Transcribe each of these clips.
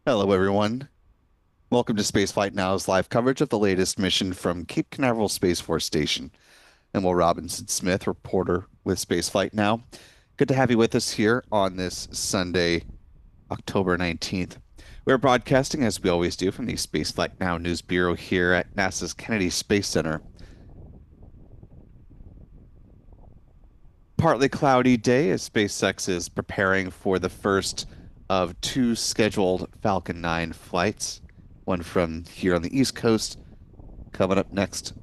Hello, everyone. Welcome to Spaceflight Now's live coverage of the latest mission from Cape Canaveral Space Force Station. I'm Will Robinson Smith, reporter with Spaceflight Now. Good to have you with us here on this Sunday, October 19th. We're broadcasting, as we always do, from the Spaceflight Now News Bureau here at NASA's Kennedy Space Center. Partly cloudy day as SpaceX is preparing for the first of two scheduled Falcon 9 flights, one from here on the East Coast, coming up next,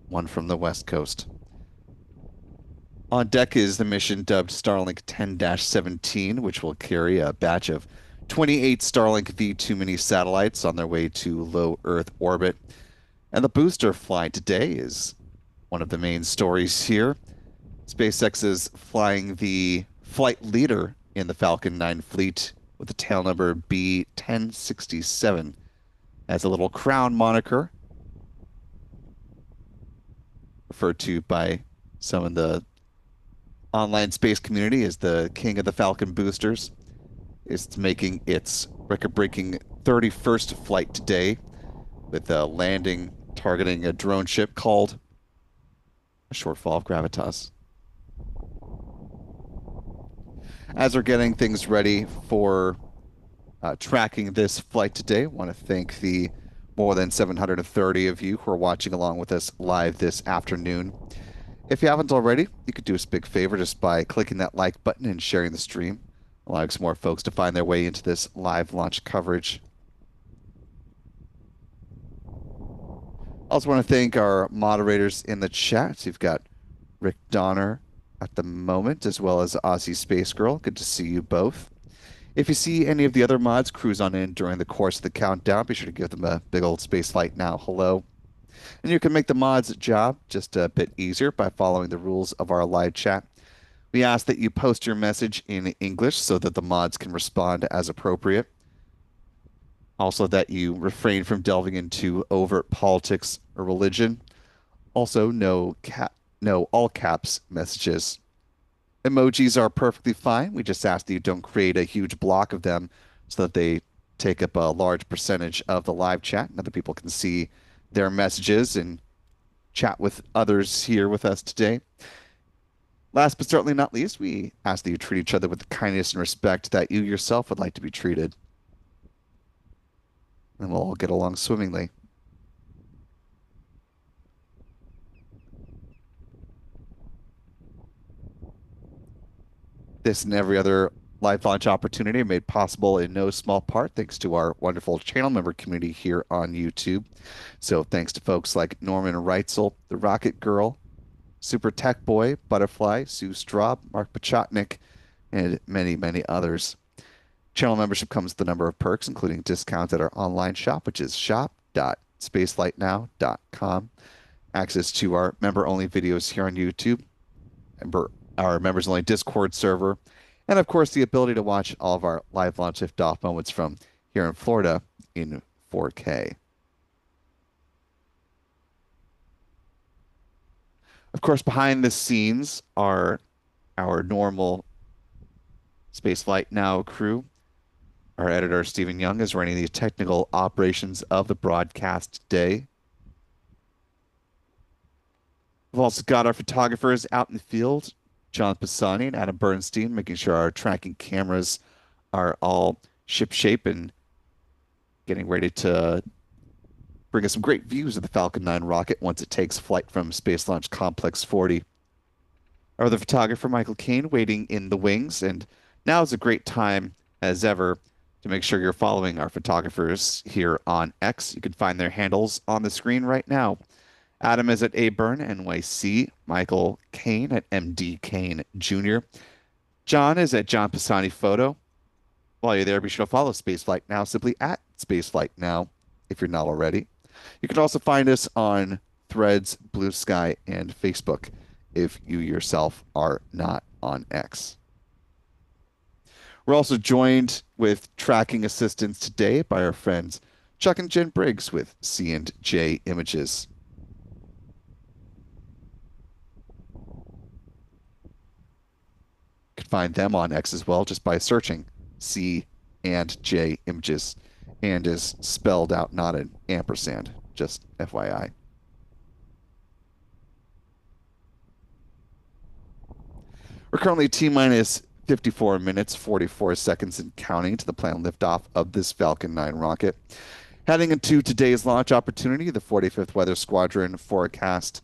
one from the West Coast. On deck is the mission dubbed Starlink 10-17, which will carry a batch of 28 Starlink V2 mini satellites on their way to low Earth orbit. And the booster flight today is one of the main stories here. SpaceX is flying the flight leader in the Falcon 9 fleet with the tail number B1067 as a little crown moniker referred to by some in the online space community as the king of the Falcon boosters. It's making its record-breaking 31st flight today with a landing targeting a drone ship called a shortfall of gravitas. As we're getting things ready for tracking this flight today, I want to thank the more than 730 of you who are watching along with us live this afternoon. If you haven't already, you could do us a big favor just by clicking that like button and sharing the stream, allowing some more folks to find their way into this live launch coverage. I also want to thank our moderators in the chat. You've got Rick Donner at the moment, as well as Aussie Space Girl. Good to see you both. If you see any of the other mods cruise on in during the course of the countdown, be sure to give them a big old Spaceflight Now hello. And you can make the mods' job just a bit easier by following the rules of our live chat. We ask that you post your message in English so that the mods can respond as appropriate. Also, that you refrain from delving into overt politics or religion. Also, no all caps messages. Emojis are perfectly fine. We just ask that you don't create a huge block of them so that they take up a large percentage of the live chat and other people can see their messages and chat with others here with us today. Last but certainly not least, we ask that you treat each other with the kindness and respect that you yourself would like to be treated. And we'll all get along swimmingly. This and every other live launch opportunity are made possible in no small part thanks to our wonderful channel member community here on YouTube. So thanks to folks like Norman Reitzel, the Rocket Girl, Super Tech Boy, Butterfly, Sue Straub, Mark Pachotnik, and many, many others. Channel membership comes with a number of perks, including discounts at our online shop, which is shop.spacelightnow.com, access to our member-only videos here on YouTube, our members-only Discord server, and of course the ability to watch all of our live launch liftoff moments from here in Florida in 4K. Of course, behind the scenes are our normal Spaceflight Now crew. Our editor, Stephen Young, is running the technical operations of the broadcast today. We've also got our photographers out in the field, John Pisani and Adam Bernstein, making sure our tracking cameras are all shipshape and getting ready to bring us some great views of the Falcon 9 rocket once it takes flight from Space Launch Complex 40. Our other photographer, Michael Kane, waiting in the wings, and now is a great time as ever to make sure you're following our photographers here on X. You can find their handles on the screen right now. Adam is at ABurn NYC, Michael Kane at MD Kane Jr. John is at John Pisani Photo. While you're there, be sure to follow Spaceflight Now simply at Spaceflight Now if you're not already. You can also find us on Threads, Blue Sky, and Facebook if you yourself are not on X. We're also joined with tracking assistance today by our friends Chuck and Jen Briggs with C&J Images. You can find them on X as well just by searching C&J Images. and is spelled out, not an ampersand, just FYI. We're currently T minus 54 minutes, 44 seconds and counting to the planned liftoff of this Falcon 9 rocket. Heading into today's launch opportunity, the 45th Weather Squadron forecast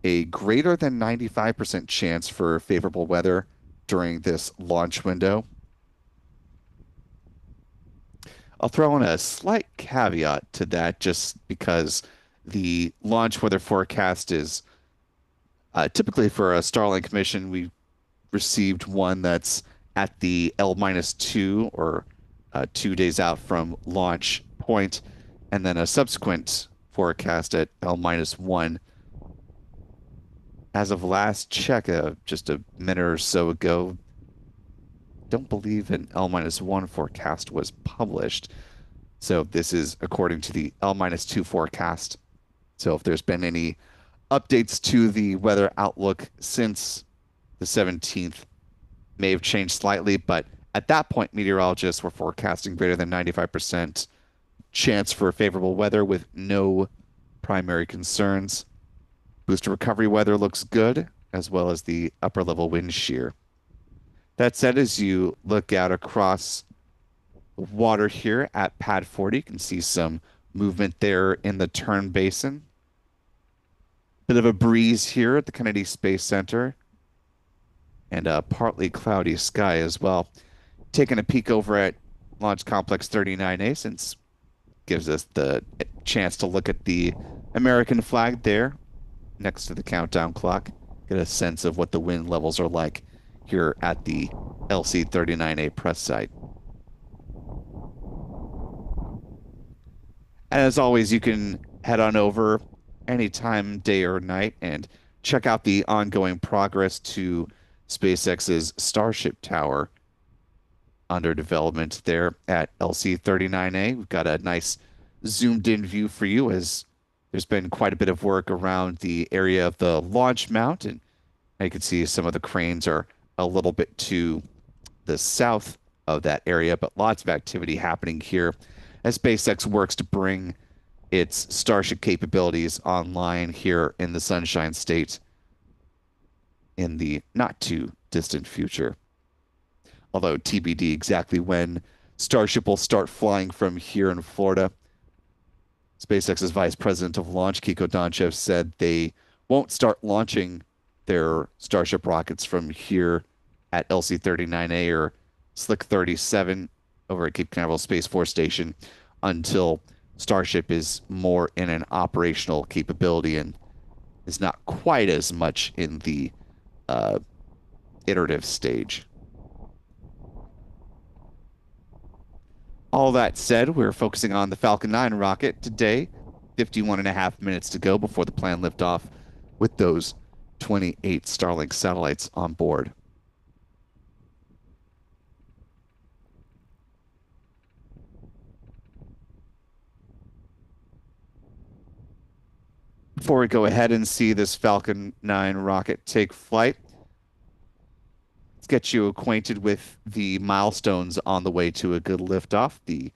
a greater than 95% chance for favorable weather during this launch window. I'll throw in a slight caveat to that just because the launch weather forecast is typically for a Starlink mission. We received one that's at the L minus two or 2 days out from launch point, and then a subsequent forecast at L minus one. As of last check, just a minute or so ago, don't believe an L minus one forecast was published. So this is according to the L minus two forecast. So if there's been any updates to the weather outlook since the 17th, may have changed slightly, but at that point, meteorologists were forecasting greater than 95% chance for favorable weather with no primary concerns. Booster recovery weather looks good, as well as the upper level wind shear. That said, as you look out across the water here at pad 40, you can see some movement there in the turn basin. Bit of a breeze here at the Kennedy Space Center, and a partly cloudy sky as well. Taking a peek over at Launch Complex 39A, since gives us the chance to look at the American flag there next to the countdown clock, get a sense of what the wind levels are like here at the LC-39A press site. And as always, you can head on over anytime, day or night, and check out the ongoing progress to SpaceX's Starship Tower under development there at LC-39A. We've got a nice zoomed in view for you as there's been quite a bit of work around the area of the launch mount, and you can see some of the cranes are a little bit to the south of that area, but lots of activity happening here as SpaceX works to bring its Starship capabilities online here in the Sunshine State in the not too distant future. Although TBD exactly when Starship will start flying from here in Florida. SpaceX's Vice President of Launch, Kiko Donchev, said they won't start launching their Starship rockets from here at LC-39A or Slick 37 over at Cape Canaveral Space Force Station until Starship is more in an operational capability and is not quite as much in the iterative stage. All that said, we're focusing on the Falcon 9 rocket today. 51.5 minutes to go before the planned liftoff with those 28 Starlink satellites on board. Before we go ahead and see this Falcon 9 rocket take flight, let's get you acquainted with the milestones on the way to a good liftoff. The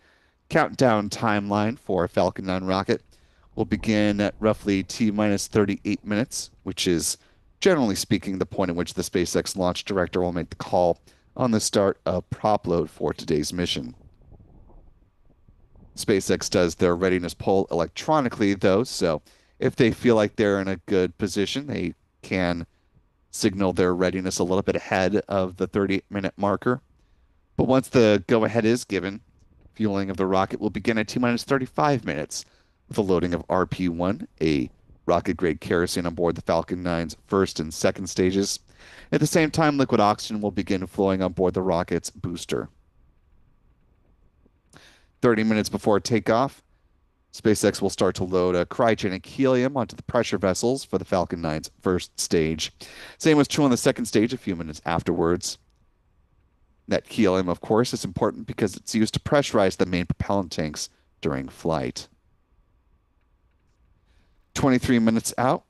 countdown timeline for a Falcon 9 rocket will begin at roughly T minus 38 minutes, which is generally speaking the point at which the SpaceX launch director will make the call on the start of prop load for today's mission. SpaceX does their readiness poll electronically, though, so if they feel like they're in a good position, they can signal their readiness a little bit ahead of the 38-minute marker. But once the go-ahead is given, fueling of the rocket will begin at T minus 35 minutes with the loading of RP-1, a rocket-grade kerosene on board the Falcon 9's first and second stages. At the same time, liquid oxygen will begin flowing on board the rocket's booster. 30 minutes before takeoff, SpaceX will start to load a cryogenic helium onto the pressure vessels for the Falcon 9's first stage. Same was true on the second stage a few minutes afterwards. That helium, of course, is important because it's used to pressurize the main propellant tanks during flight. 23 minutes out,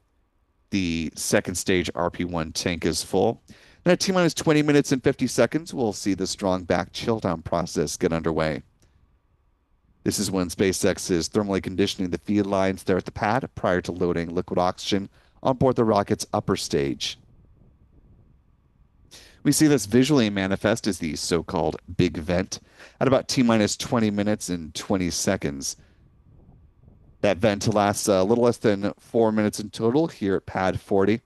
the second stage RP-1 tank is full. And at T-minus 20 minutes and 50 seconds, we'll see the strong back chill down process get underway. This is when SpaceX is thermally conditioning the feed lines there at the pad prior to loading liquid oxygen on board the rocket's upper stage. We see this visually manifest as the so-called big vent at about T minus 20 minutes and 20 seconds. That vent lasts a little less than 4 minutes in total here at pad 40,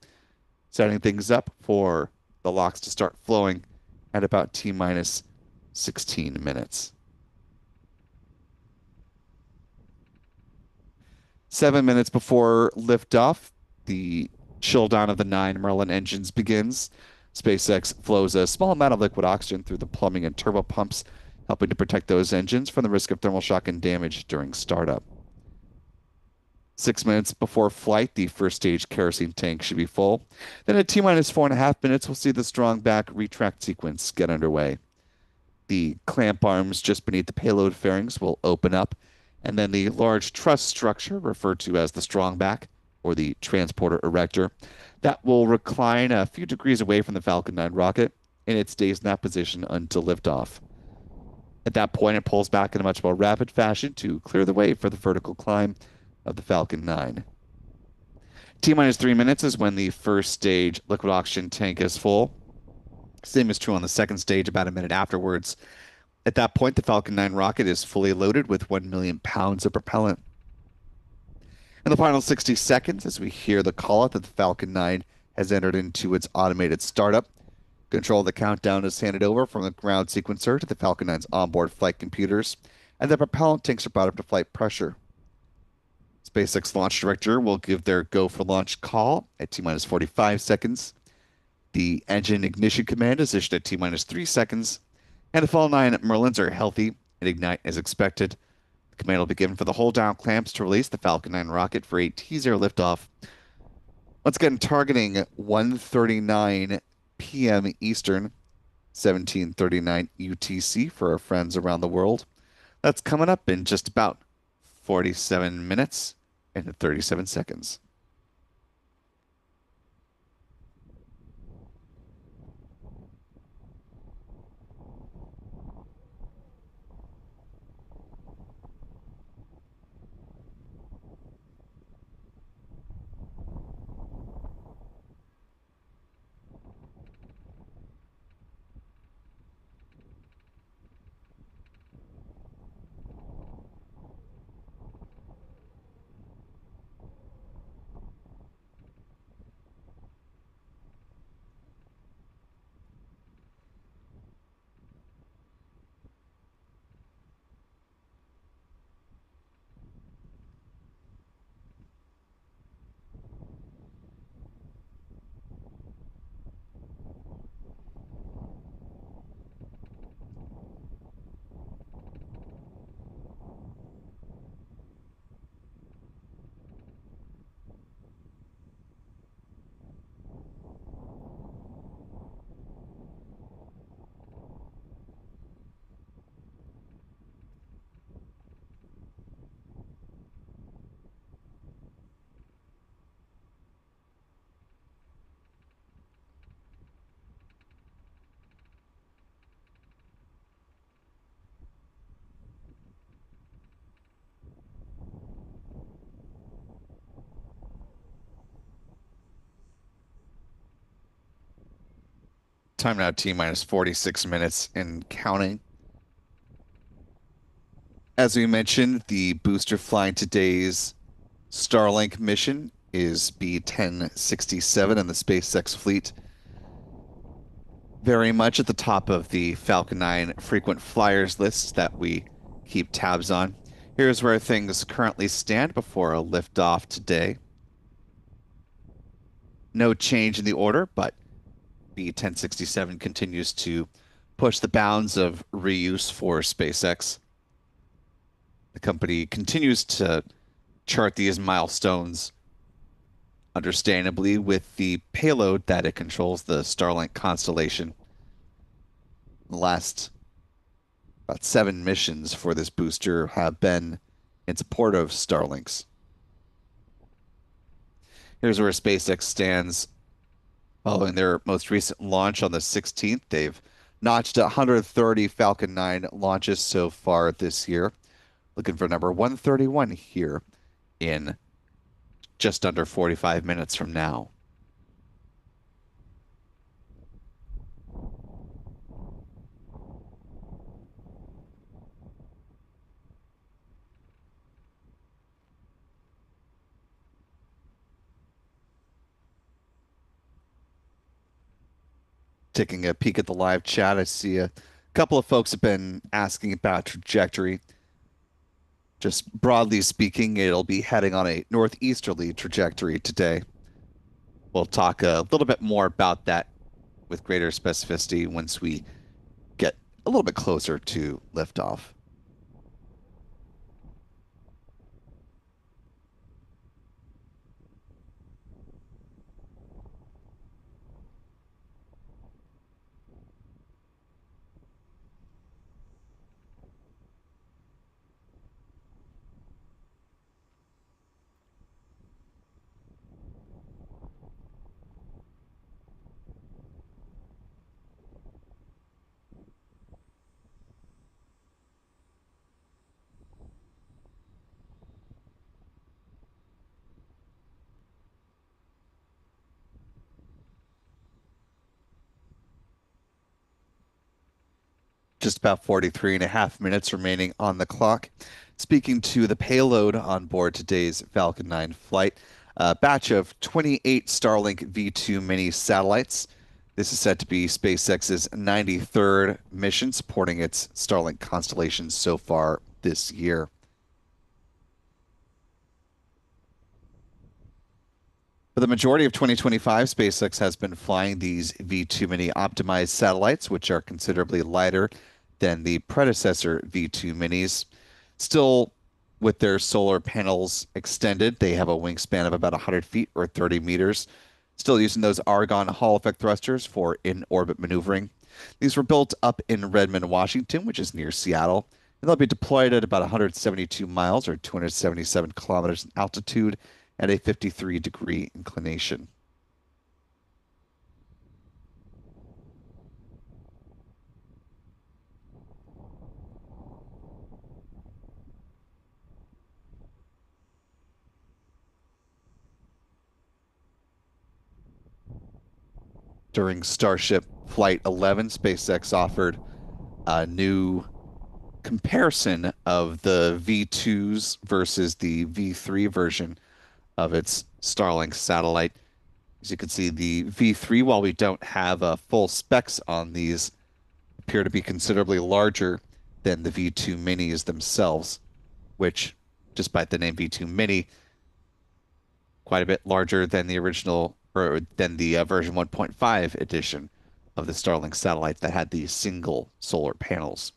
setting things up for the LOX to start flowing at about T minus 16 minutes. 7 minutes before liftoff, the chill down of the 9 Merlin engines begins. SpaceX flows a small amount of liquid oxygen through the plumbing and turbo pumps, helping to protect those engines from the risk of thermal shock and damage during startup. 6 minutes before flight, the first stage kerosene tank should be full. Then at T minus 4.5 minutes, we'll see the strong back retract sequence get underway. The clamp arms just beneath the payload fairings will open up, and then the large truss structure, referred to as the strong back or the transporter erector, that will recline a few degrees away from the Falcon 9 rocket, and it stays in that position until liftoff. At that point, it pulls back in a much more rapid fashion to clear the way for the vertical climb of the Falcon 9. T minus 3 minutes is when the first stage liquid oxygen tank is full. Same is true on the second stage about a minute afterwards. At that point, the Falcon 9 rocket is fully loaded with 1 million pounds of propellant. In the final 60 seconds, as we hear the call out that the Falcon 9 has entered into its automated startup, control of the countdown is handed over from the ground sequencer to the Falcon 9's onboard flight computers, and the propellant tanks are brought up to flight pressure. SpaceX launch director will give their go for launch call at T minus 45 seconds. The engine ignition command is issued at T minus 3 seconds, and if all 9 Merlins are healthy and ignite as expected, the command will be given for the hold down clamps to release the Falcon 9 rocket for a T0 liftoff. Once again, targeting 1:39 p.m. Eastern, 17:39 UTC for our friends around the world. That's coming up in just about 47 minutes and 37 seconds. Time now T minus 46 minutes and counting. As we mentioned, the booster flying today's Starlink mission is B-1067 in the SpaceX fleet. Very much at the top of the Falcon 9 frequent flyers list that we keep tabs on. Here's where things currently stand before a liftoff today. No change in the order, but B-1067 continues to push the bounds of reuse for SpaceX. The company continues to chart these milestones, understandably, with the payload that it controls, the Starlink constellation. The last about 7 missions for this booster have been in support of Starlinks. Here's where SpaceX stands following their most recent launch on the 16th. They've notched 130 Falcon 9 launches so far this year, looking for number 131 here in just under 45 minutes from now. Taking a peek at the live chat, I see a couple of folks have been asking about trajectory. Just broadly speaking, it'll be heading on a northeasterly trajectory today. We'll talk a little bit more about that with greater specificity once we get a little bit closer to liftoff. Just about 43 and a half minutes remaining on the clock. Speaking to the payload on board today's Falcon 9 flight, a batch of 28 Starlink V2 mini satellites. This is set to be SpaceX's 93rd mission supporting its Starlink constellation so far this year. For the majority of 2025, SpaceX has been flying these V2 mini optimized satellites, which are considerably lighter than the predecessor V2 minis. Still, with their solar panels extended, they have a wingspan of about 100 feet or 30 meters. Still using those Argon Hall effect thrusters for in-orbit maneuvering. These were built up in Redmond, Washington, which is near Seattle, and they'll be deployed at about 172 miles or 277 kilometers in altitude at a 53-degree inclination. During Starship Flight 11, SpaceX offered a new comparison of the V2s versus the V3 version of its Starlink satellite. As you can see, the V3, while we don't have full specs on these, appear to be considerably larger than the V2 minis themselves, which, despite the name V2 mini, quite a bit larger than the original or than the version 1.5 edition of the Starlink satellite that had the single solar panels.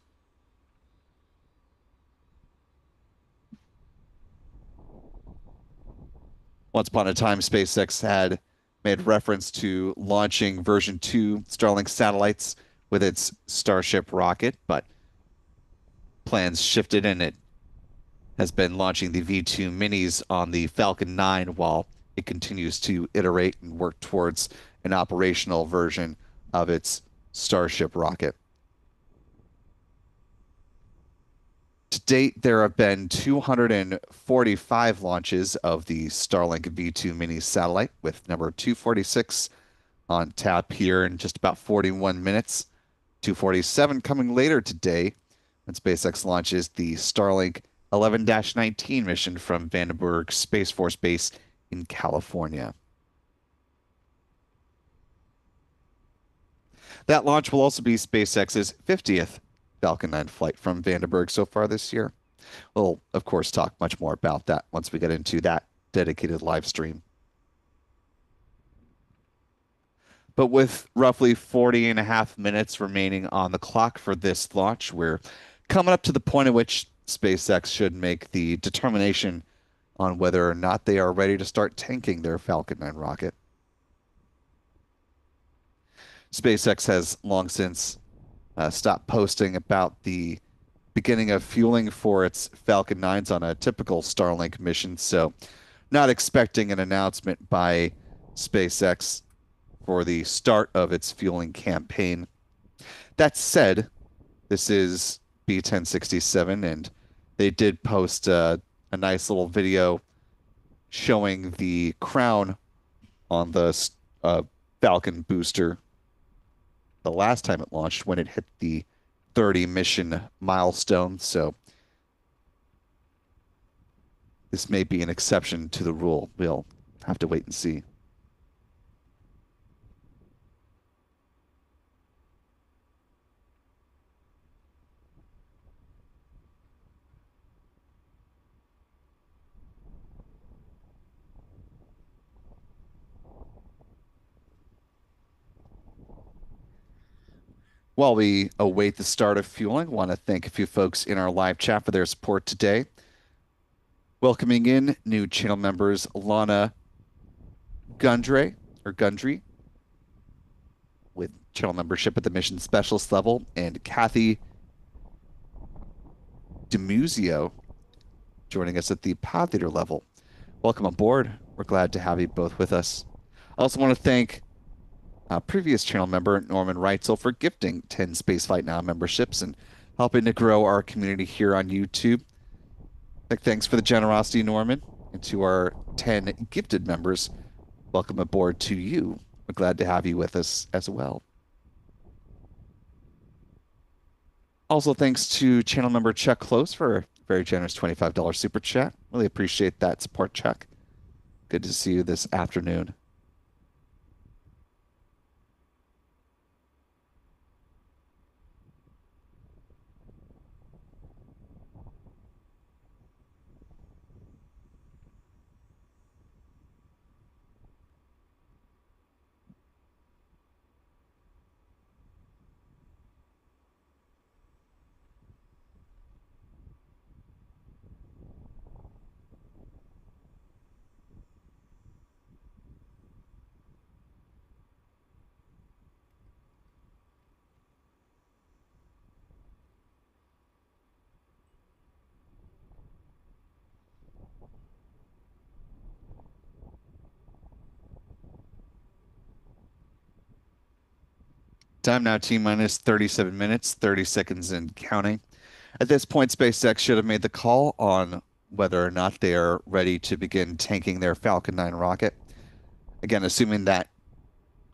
Once upon a time, SpaceX had made reference to launching version 2 Starlink satellites with its Starship rocket, but plans shifted and it has been launching the V2 minis on the Falcon 9 while it continues to iterate and work towards an operational version of its Starship rocket. To date, there have been 245 launches of the Starlink V2 mini satellite, with number 246 on tap here in just about 41 minutes. 247 coming later today when SpaceX launches the Starlink 11-19 mission from Vandenberg Space Force Base in California. That launch will also be SpaceX's 50th Falcon 9 flight from Vandenberg so far this year. We'll, of course, talk much more about that once we get into that dedicated live stream. But with roughly 40 and a half minutes remaining on the clock for this launch, we're coming up to the point at which SpaceX should make the determination on whether or not they are ready to start tanking their Falcon 9 rocket. SpaceX has long since stopped posting about the beginning of fueling for its Falcon 9s on a typical Starlink mission, so not expecting an announcement by SpaceX for the start of its fueling campaign. That said, this is B1067, and They did post a nice little video showing the crown on the uh, Falcon booster the last time it launched when it hit the 30 mission milestone. So this may be an exception to the rule. We'll have to wait and see. While we await the start of fueling, want to thank a few folks in our live chat for their support today. Welcoming in new channel members Lana Gundre or Gundry with channel membership at the mission specialist level, and Kathy Demuzio joining us at the pod leader level. Welcome aboard. We're glad to have you both with us. I also want to thank previous channel member Norman Reitzel for gifting 10 Spaceflight Now memberships and helping to grow our community here on YouTube. Thanks for the generosity, Norman. And to our 10 gifted members, welcome aboard to you. We're glad to have you with us as well. Also, thanks to channel member Chuck Close for a very generous $25 super chat. Really appreciate that support, Chuck. Good to see you this afternoon. Time now, T minus 37 minutes, 30 seconds and counting. At this point, SpaceX should have made the call on whether or not they are ready to begin tanking their Falcon 9 rocket. Again, assuming that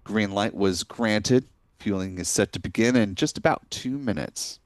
green light was granted, fueling is set to begin in just about 2 minutes.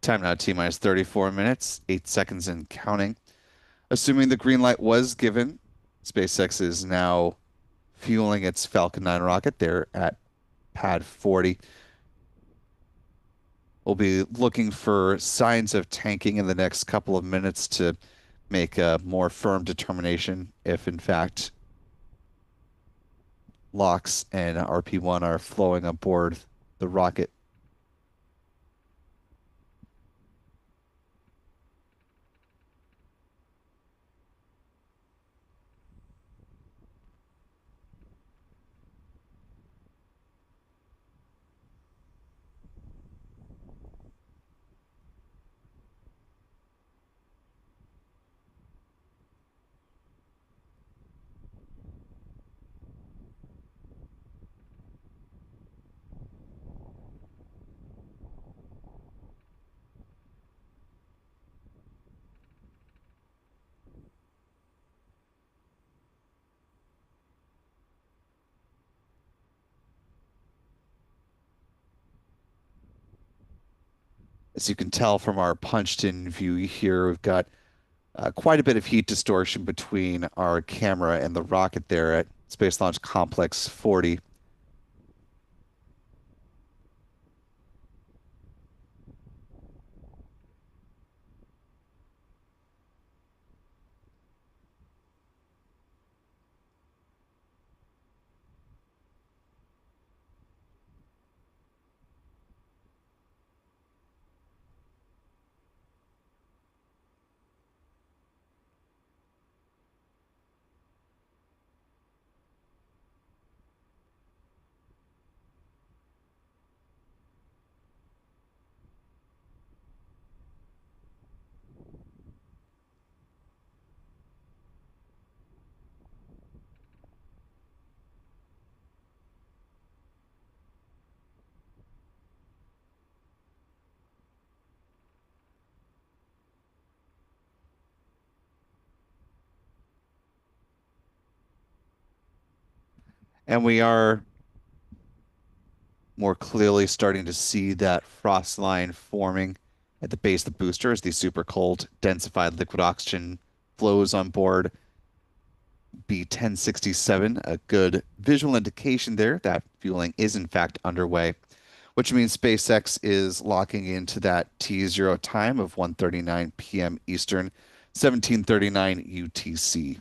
Time now T minus 34 minutes, 8 seconds and counting. Assuming the green light was given, SpaceX is now fueling its Falcon 9 rocket. They're at pad 40. We'll be looking for signs of tanking in the next couple of minutes to make a more firm determination if, in fact, LOX and RP1 are flowing aboard the rocket. As you can tell from our punched-in view here, we've got quite a bit of heat distortion between our camera and the rocket there at Space Launch Complex 40. And we are more clearly starting to see that frost line forming at the base of the booster as the super cold densified liquid oxygen flows on board B1067. A good visual indication there that fueling is in fact underway, which means SpaceX is locking into that T0 time of 1:39 p.m. Eastern, 17:39 UTC.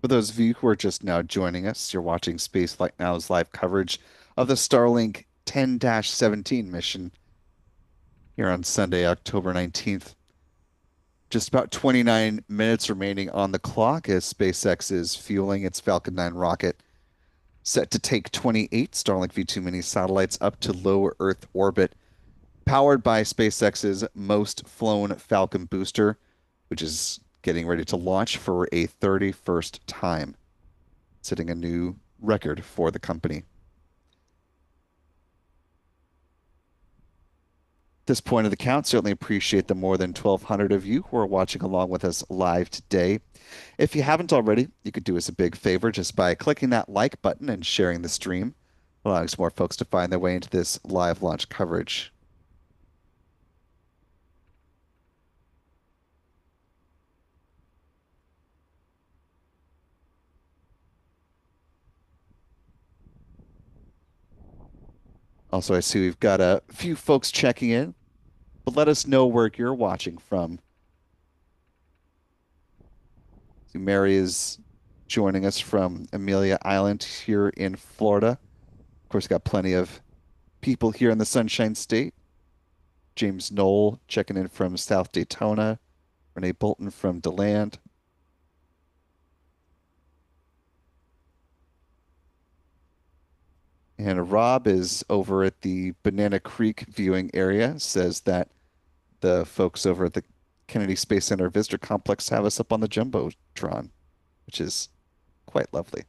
For those of you who are just now joining us, you're watching Spaceflight Now's live coverage of the Starlink 10-17 mission here on Sunday, October 19th. Just about 29 minutes remaining on the clock as SpaceX is fueling its Falcon 9 rocket, set to take 28 Starlink V2 mini satellites up to low Earth orbit, powered by SpaceX's most flown Falcon booster, which is getting ready to launch for a 31st time, setting a new record for the company. This point of the count, certainly appreciate the more than 1,200 of you who are watching along with us live today. If you haven't already, you could do us a big favor just by clicking that like button and sharing the stream, allowing some more folks to find their way into this live launch coverage. Also, I see we've got a few folks checking in, but let us know where you're watching from. Mary is joining us from Amelia Island here in Florida. Of course, got plenty of people here in the Sunshine State. James Knoll checking in from South Daytona. Renee Bolton from DeLand. And Rob is over at the Banana Creek viewing area, says that the folks over at the Kennedy Space Center Visitor Complex have us up on the Jumbotron, which is quite lovely.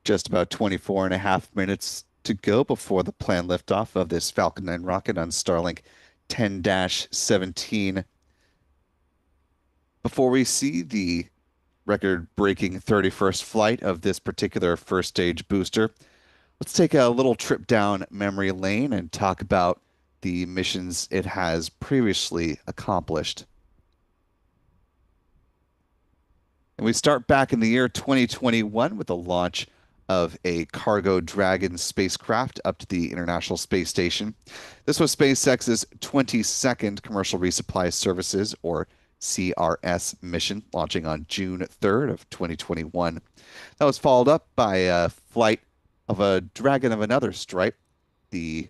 Just about 24 and a half minutes to go before the planned liftoff of this Falcon 9 rocket on Starlink 10-17. Before we see the record-breaking 31st flight of this particular first stage booster, let's take a little trip down memory lane and talk about the missions it has previously accomplished. And we start back in the year 2021 with the launch of a Cargo Dragon spacecraft up to the International Space Station. This was SpaceX's 22nd commercial resupply services, or CRS mission, launching on June 3rd of 2021. That was followed up by a flight of a Dragon of another stripe, the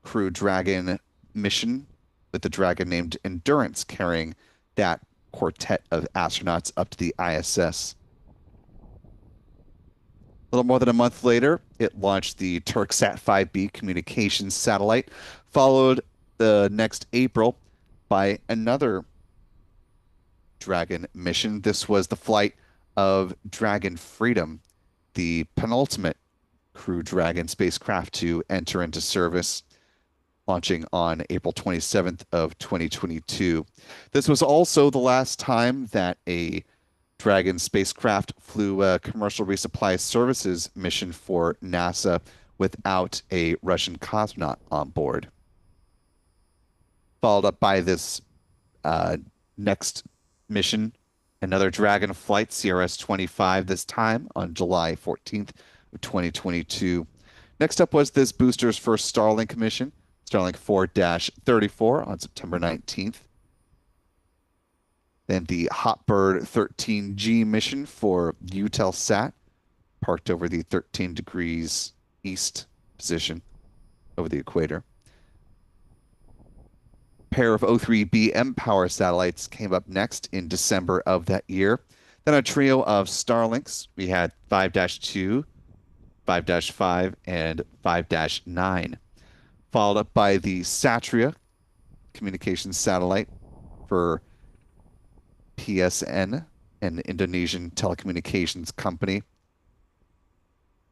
Crew Dragon mission with the Dragon named Endurance, carrying that quartet of astronauts up to the ISS. A little more than a month later, it launched the Turksat 5B communications satellite, followed the next April by another Dragon mission. This was the flight of Dragon Freedom, the penultimate Crew Dragon spacecraft to enter into service, launching on April 27th of 2022. This was also the last time that a Dragon spacecraft flew a commercial resupply services mission for NASA without a Russian cosmonaut on board. Followed up by this uh, next mission, another Dragon flight, CRS-25, this time on July 14th of 2022. Next up was this booster's first Starlink mission, Starlink 4-34 on September 19th. Then the Hotbird 13G mission for Eutelsat, parked over the 13 degrees east position over the equator. Pair of O3B mPOWER satellites came up next in December of that year. Then a trio of Starlinks. We had 5-2, 5-5, and 5-9. Followed up by the Satria communications satellite for PSN, an Indonesian telecommunications company.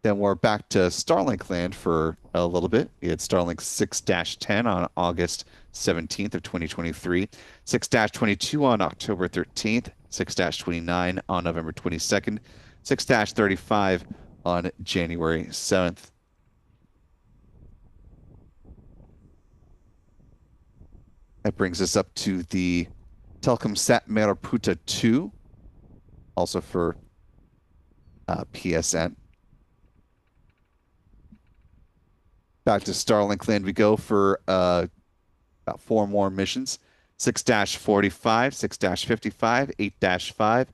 Then we're back to Starlink land for a little bit. We had Starlink 6-10 on August 17th of 2023, 6-22 on October 13th, 6-29 on November 22nd, 6-35 on January 7th. That brings us up to the Telkomsat Meraputa 2, also for PSN. Back to Starlink land we go for about 4 more missions. 6-45, 6-55, 8-5,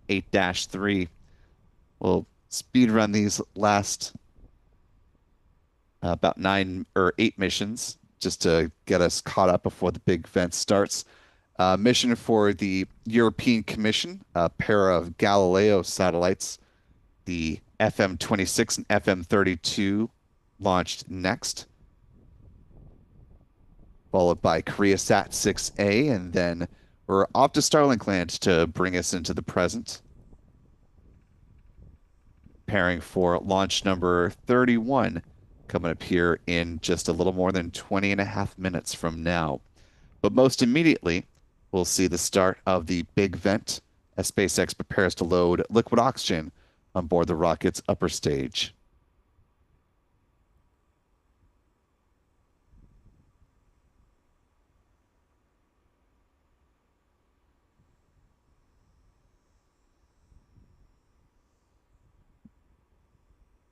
8-3. We'll speed run these last about 9 or 8 missions just to get us caught up before the big event starts. Mission for the European Commission, a pair of Galileo satellites, the FM-26 and FM-32, launched next, followed by KoreaSat 6A, and then we're off to Starlink land to bring us into the present. Preparing for launch number 31, coming up here in just a little more than 20 and a half minutes from now. But most immediately, we'll see the start of the big vent as SpaceX prepares to load liquid oxygen on board the rocket's upper stage.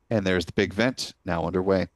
And there's the big vent now underway.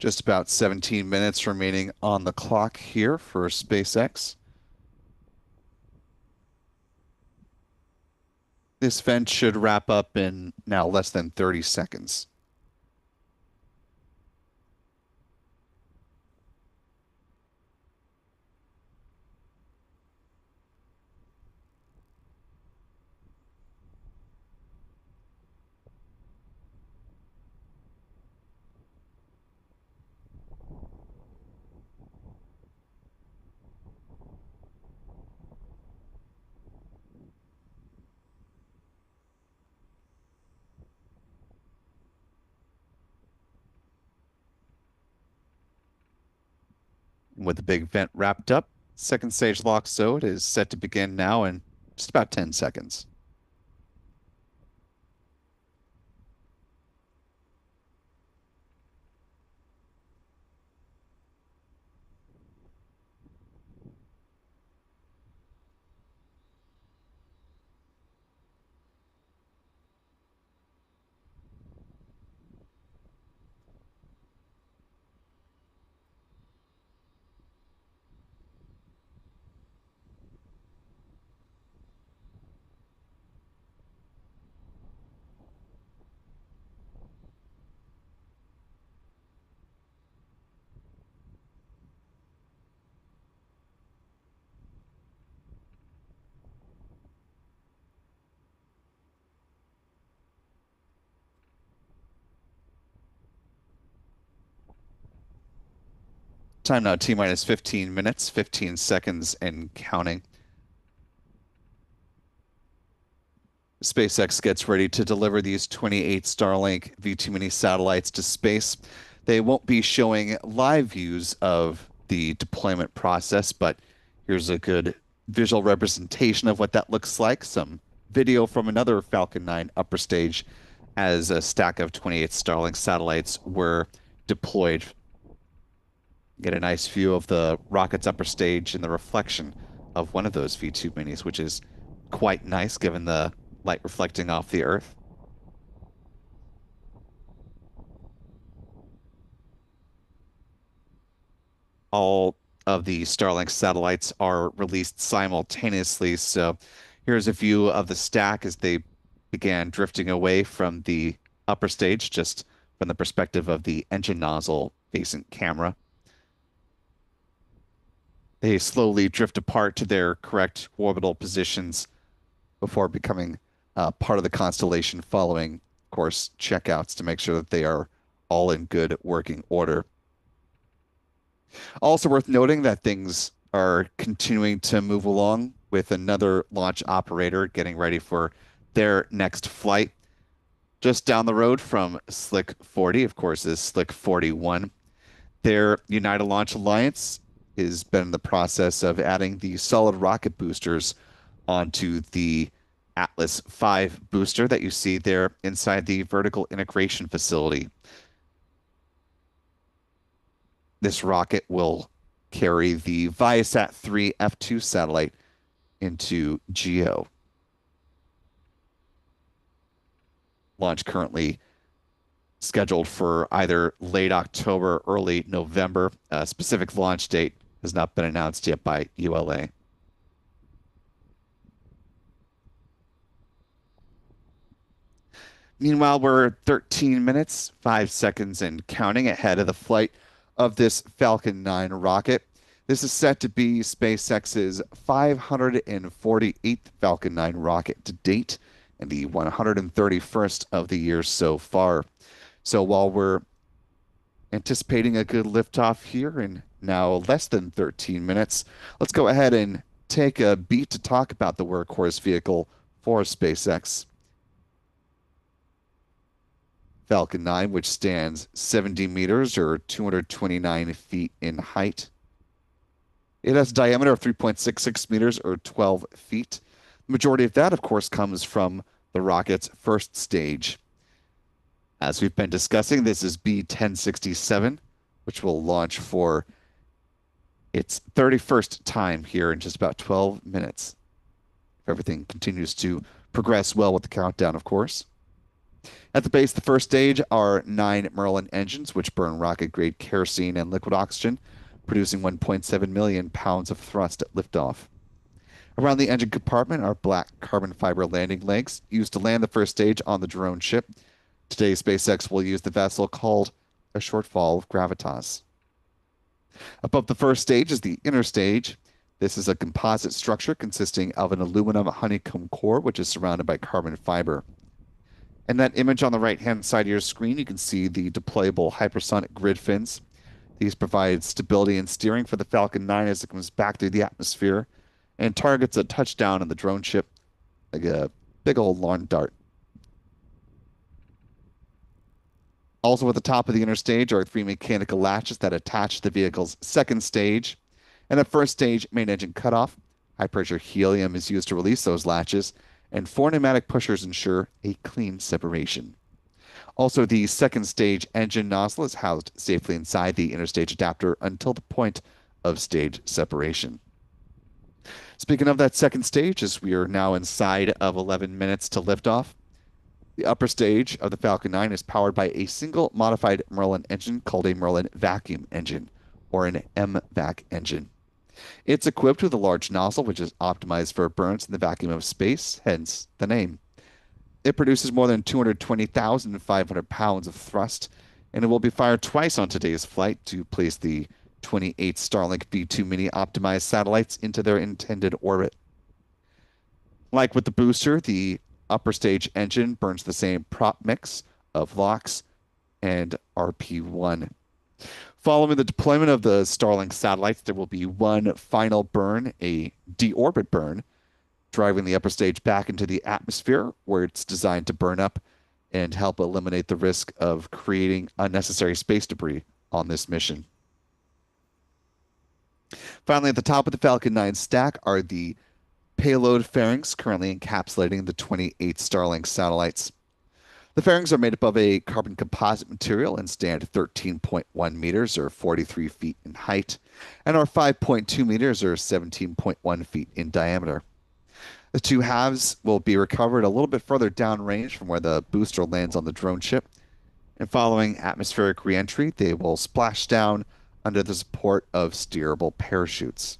Just about 17 minutes remaining on the clock here for SpaceX. This vent should wrap up in now less than 30 seconds. With the big vent wrapped up, second stage lock load is set to begin now in just about 10 seconds. Time now T minus 15 minutes, 15 seconds and counting. SpaceX gets ready to deliver these 28 Starlink V2 mini satellites to space. They won't be showing live views of the deployment process, but here's a good visual representation of what that looks like. Some video from another Falcon 9 upper stage as a stack of 28 Starlink satellites were deployed. Get a nice view of the rocket's upper stage and the reflection of one of those V2 minis, which is quite nice given the light reflecting off the Earth. All of the Starlink satellites are released simultaneously. So here's a view of the stack as they began drifting away from the upper stage, just from the perspective of the engine nozzle facing camera. They slowly drift apart to their correct orbital positions before becoming part of the constellation following, of course, checkouts to make sure that they are all in good working order. Also worth noting that things are continuing to move along with another launch operator getting ready for their next flight. Just down the road from Slick 40, of course, is Slick 41. Their United Launch Alliance has been in the process of adding the solid rocket boosters onto the Atlas V booster that you see there inside the vertical integration facility. This rocket will carry the Viasat-3 F2 satellite into GEO. Launch currently scheduled for either late October, or early November. A specific launch date has not been announced yet by ULA. Meanwhile, we're 13 minutes, 5 seconds, and counting ahead of the flight of this Falcon 9 rocket. This is set to be SpaceX's 548th Falcon 9 rocket to date and the 131st of the year so far. So while we're anticipating a good liftoff here in now less than 13 minutes, let's go ahead and take a beat to talk about the workhorse vehicle for SpaceX. Falcon 9, which stands 70 meters or 229 feet in height. It has a diameter of 3.66 meters or 12 feet. The majority of that, of course, comes from the rocket's first stage. As we've been discussing, this is B-1067, which will launch for its 31st time here in just about 12 minutes. If everything continues to progress well with the countdown, of course. At the base of the first stage are 9 Merlin engines, which burn rocket-grade kerosene and liquid oxygen, producing 1.7 million pounds of thrust at liftoff. Around the engine compartment are black carbon fiber landing legs used to land the first stage on the drone ship. Today, SpaceX will use the vessel called a shortfall of gravitas. Above the first stage is the inner stage. This is a composite structure consisting of an aluminum honeycomb core, which is surrounded by carbon fiber. In that image on the right-hand side of your screen, you can see the deployable hypersonic grid fins. These provide stability and steering for the Falcon 9 as it comes back through the atmosphere and targets a touchdown on the drone ship like a big old lawn dart. Also at the top of the inner stage are 3 mechanical latches that attach to the vehicle's second stage. And at first stage, main engine cutoff, high pressure helium is used to release those latches, and 4 pneumatic pushers ensure a clean separation. Also, the second stage engine nozzle is housed safely inside the interstage adapter until the point of stage separation. Speaking of that second stage, as we are now inside of 11 minutes to liftoff, the upper stage of the Falcon 9 is powered by a single modified Merlin engine called a Merlin vacuum engine, or an MVAC engine. It's equipped with a large nozzle, which is optimized for burns in the vacuum of space, hence the name. It produces more than 220,500 pounds of thrust, and it will be fired twice on today's flight to place the 28 Starlink V2 Mini optimized satellites into their intended orbit. Like with the booster, the upper stage engine burns the same prop mix of LOX and RP1. Following the deployment of the Starlink satellites, there will be one final burn, a deorbit burn, driving the upper stage back into the atmosphere where it's designed to burn up and help eliminate the risk of creating unnecessary space debris on this mission. Finally, at the top of the Falcon 9 stack are the payload fairings currently encapsulating the 28 Starlink satellites. The fairings are made up of a carbon composite material and stand 13.1 meters or 43 feet in height and are 5.2 meters or 17.1 feet in diameter. The two halves will be recovered a little bit further downrange from where the booster lands on the drone ship. And following atmospheric reentry, they will splash down under the support of steerable parachutes.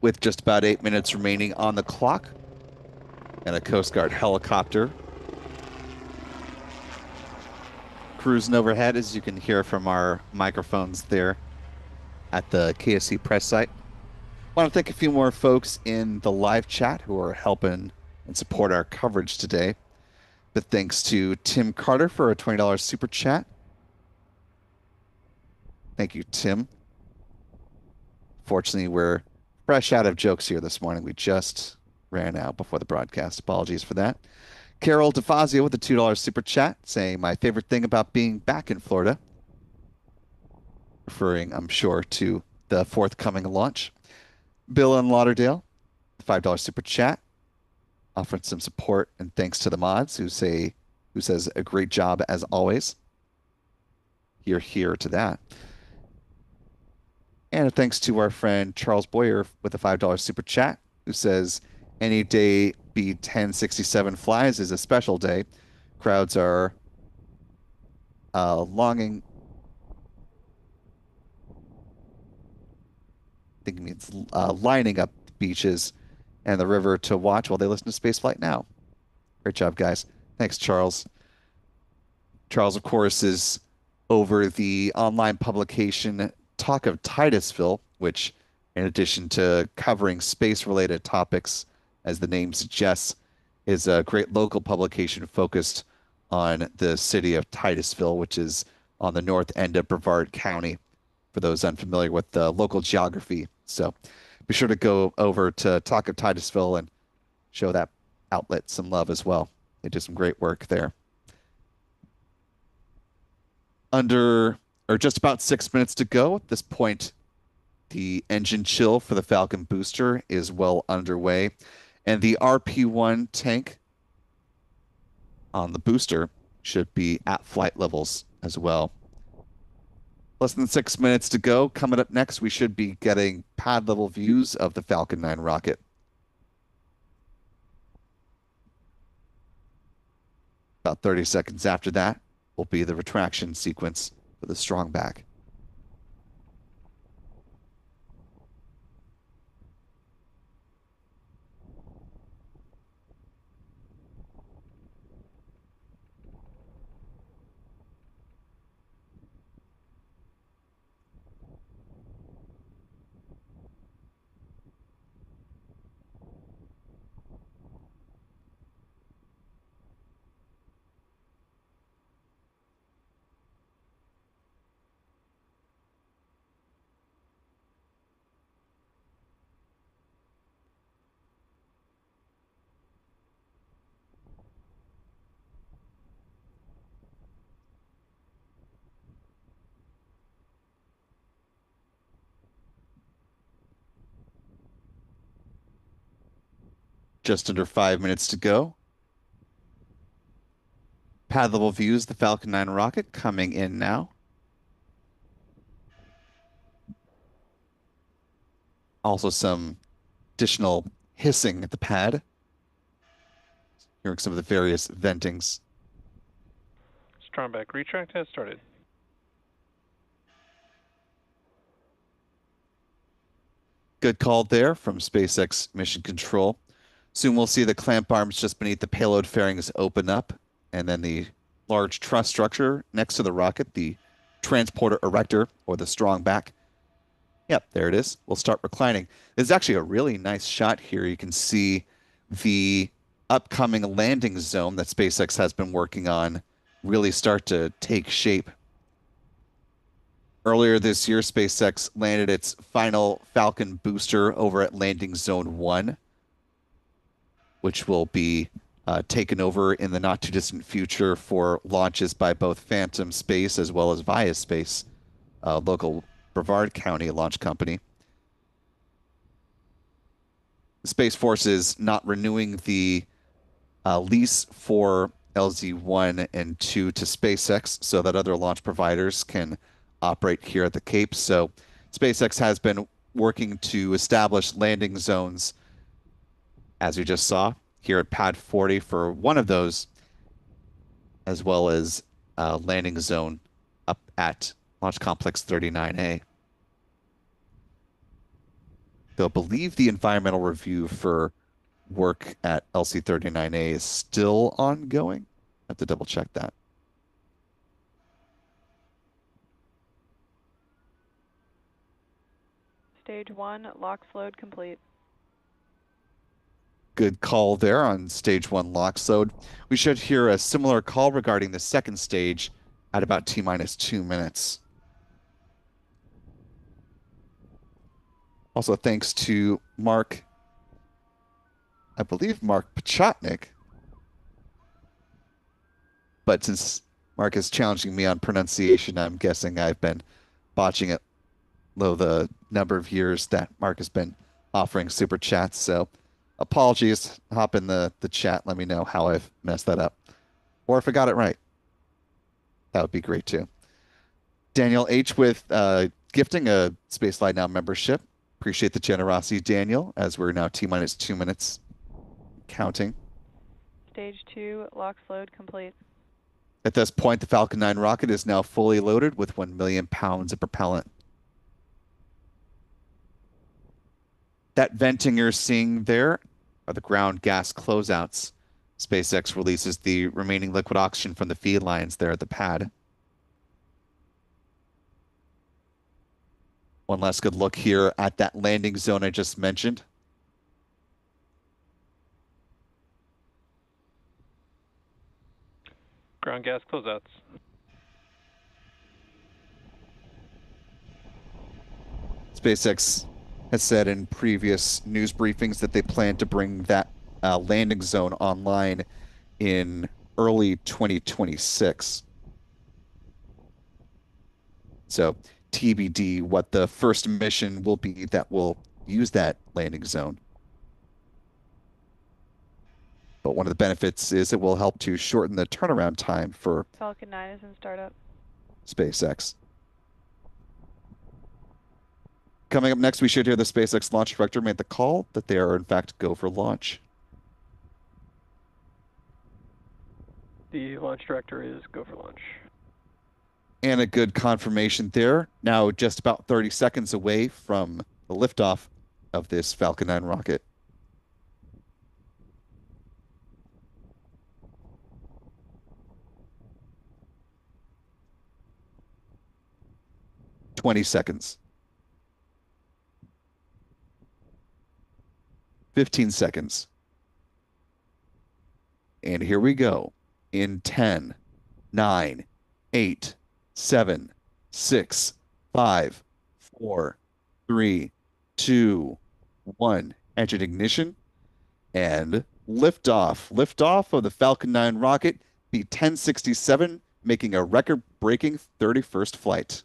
With just about 8 minutes remaining on the clock, and a Coast Guard helicopter cruising overhead, as you can hear from our microphones there at the KSC press site. I want to thank a few more folks in the live chat who are helping and support our coverage today. But thanks to Tim Carter for a $20 super chat. Thank you, Tim. Fortunately, we're fresh out of jokes here this morning. We just ran out before the broadcast. Apologies for that. Carol DeFazio with a $2 super chat saying, my favorite thing about being back in Florida, referring, I'm sure, to the forthcoming launch. Bill in Lauderdale, $5 super chat, offering some support and thanks to the mods who says a great job as always. Hear to that. And thanks to our friend Charles Boyer with a $5 super chat, who says, any day B1067 flies is a special day. Crowds are longing, I think it means lining up the beaches and the river to watch while they listen to Spaceflight now. Great job, guys. Thanks, Charles. Charles, of course, is over the online publication Talk of Titusville, which, in addition to covering space-related topics, as the name suggests, is a great local publication focused on the city of Titusville, which is on the north end of Brevard County, for those unfamiliar with the local geography. So be sure to go over to Talk of Titusville and show that outlet some love as well. They do some great work there. Under or just about 6 minutes to go. At this point, the engine chill for the Falcon booster is well underway, and the RP-1 tank on the booster should be at flight levels as well. Less than 6 minutes to go. Coming up next, we should be getting pad level views of the Falcon 9 rocket. About 30 seconds after that will be the retraction sequence for the strong back. Just under 5 minutes to go. Pad level views, the Falcon 9 rocket coming in now. Also some additional hissing at the pad. Hearing some of the various ventings. Strong back retract has started. Good call there from SpaceX Mission Control. Soon we'll see the clamp arms just beneath the payload fairings open up, and then the large truss structure next to the rocket, the transporter erector, or the strong back. Yep, there it is. We'll start reclining. There's actually a really nice shot here. You can see the upcoming landing zone that SpaceX has been working on really start to take shape. Earlier this year, SpaceX landed its final Falcon booster over at Landing Zone 1, which will be taken over in the not-too-distant future for launches by both Phantom Space as well as Via Space, local Brevard County launch company. The Space Force is not renewing the lease for LZ-1 and 2 to SpaceX so that other launch providers can operate here at the Cape. So SpaceX has been working to establish landing zones, as you just saw, here at Pad 40 for one of those, as well as a landing zone up at Launch Complex 39A. Though I believe the environmental review for work at LC39A is still ongoing. I have to double check that. Stage 1, LOX load complete. Good call there on stage 1 LOX load. We should hear a similar call regarding the second stage at about T-minus 2 minutes. Also, thanks to Mark, I believe Mark Pachotnik. But since Mark is challenging me on pronunciation, I'm guessing I've been botching it, though the number of years that Mark has been offering super chats. So apologies. Hop in the chat. Let me know how I've messed that up. Or if I got it right. That would be great too. Daniel H. with gifting a Spaceflight Now membership. Appreciate the generosity, Daniel, as we're now T minus 2 minutes counting. Stage 2, LOX load complete. At this point, the Falcon 9 rocket is now fully loaded with 1 million pounds of propellant. That venting you're seeing there are the ground gas closeouts. SpaceX releases the remaining liquid oxygen from the feed lines there at the pad. One last good look here at that landing zone I just mentioned. Ground gas closeouts. SpaceX has said in previous news briefings that they plan to bring that landing zone online in early 2026. So TBD what the first mission will be that will use that landing zone. But one of the benefits is it will help to shorten the turnaround time for Falcon 9 is in startup. SpaceX. Coming up next, we should hear the SpaceX launch director made the call that they are in fact go for launch. The launch director is go for launch. And a good confirmation there. Now just about 30 seconds away from the liftoff of this Falcon 9 rocket. $20 seconds. 15 seconds. And here we go. In 10, 9, 8, 7, 6, 5, 4, 3, 2, 1. Engine ignition and liftoff. Liftoff of the Falcon 9 rocket, the 1067, making a record-breaking 31st flight.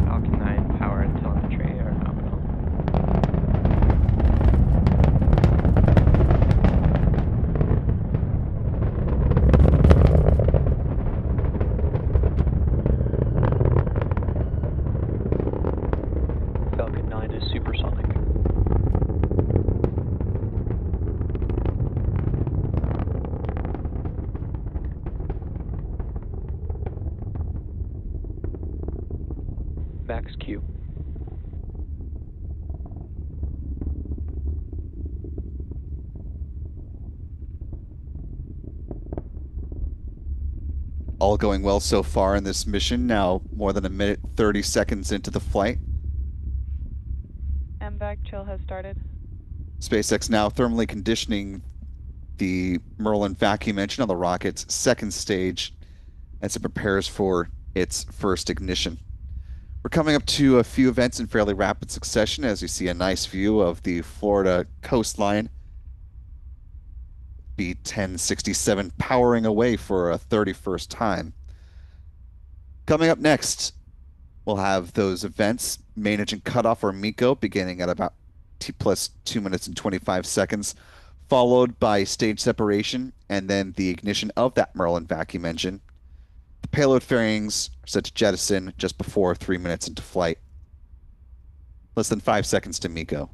Falcon 9 power and telemetry are nominal. Falcon 9 is supersonic. Max Q. All going well so far in this mission. Now more than a minute, 30 seconds into the flight. MVAC chill has started. SpaceX now thermally conditioning the Merlin vacuum engine on the rocket's second stage as it prepares for its first ignition. We're coming up to a few events in fairly rapid succession as you see a nice view of the Florida coastline. B-1067 powering away for a 31st time. Coming up next, we'll have those events, main engine cutoff or MECO, beginning at about T plus 2 minutes and 25 seconds, followed by stage separation and then the ignition of that Merlin vacuum engine. The payload fairings are set to jettison just before 3 minutes into flight. Less than 5 seconds to MECO.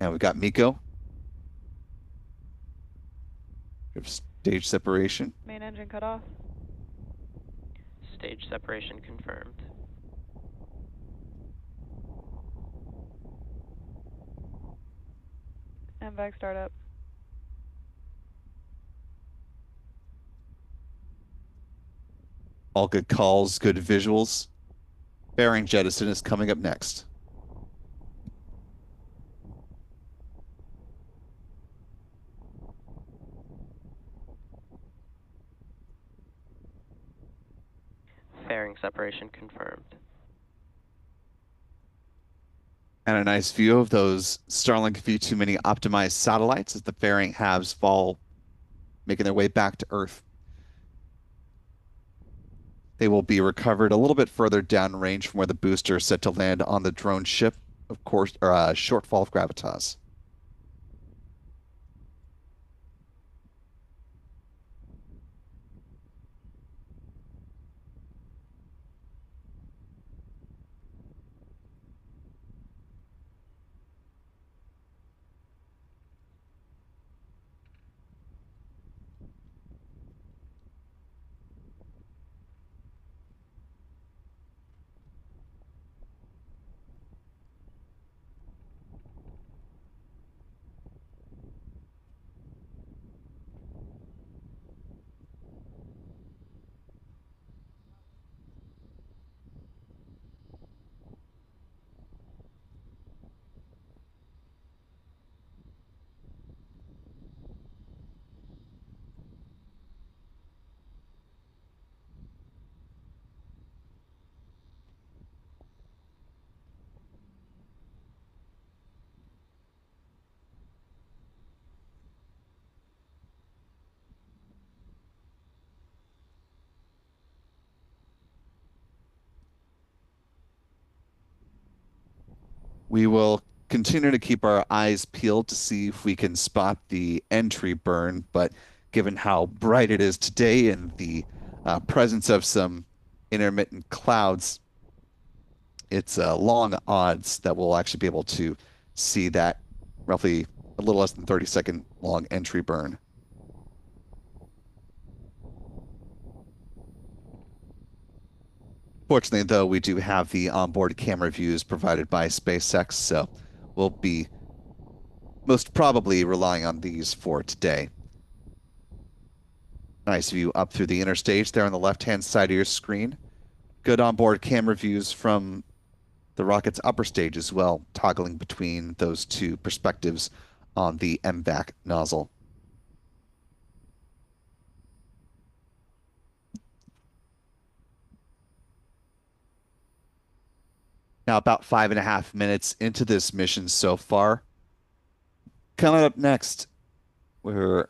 Now we've got MECO. We have stage separation. Main engine cut off. Stage separation confirmed. MVAC startup. All good calls, good visuals. Fairing jettison is coming up next. Fairing separation confirmed. And a nice view of those Starlink V2 Mini optimized satellites as the fairing halves fall, making their way back to Earth. They will be recovered a little bit further downrange from where the booster is set to land on the drone ship, of course, or a shortfall of gravitas. We will continue to keep our eyes peeled to see if we can spot the entry burn, but given how bright it is today and the presence of some intermittent clouds, it's long odds that we'll actually be able to see that roughly a little less than 30-second long entry burn. Fortunately, though, we do have the onboard camera views provided by SpaceX, so we'll be most probably relying on these for today. Nice view up through the interstate there on the left-hand side of your screen. Good onboard camera views from the rocket's upper stage as well, toggling between those two perspectives on the MVAC nozzle. Now, about 5.5 minutes into this mission so far. Coming up next, we're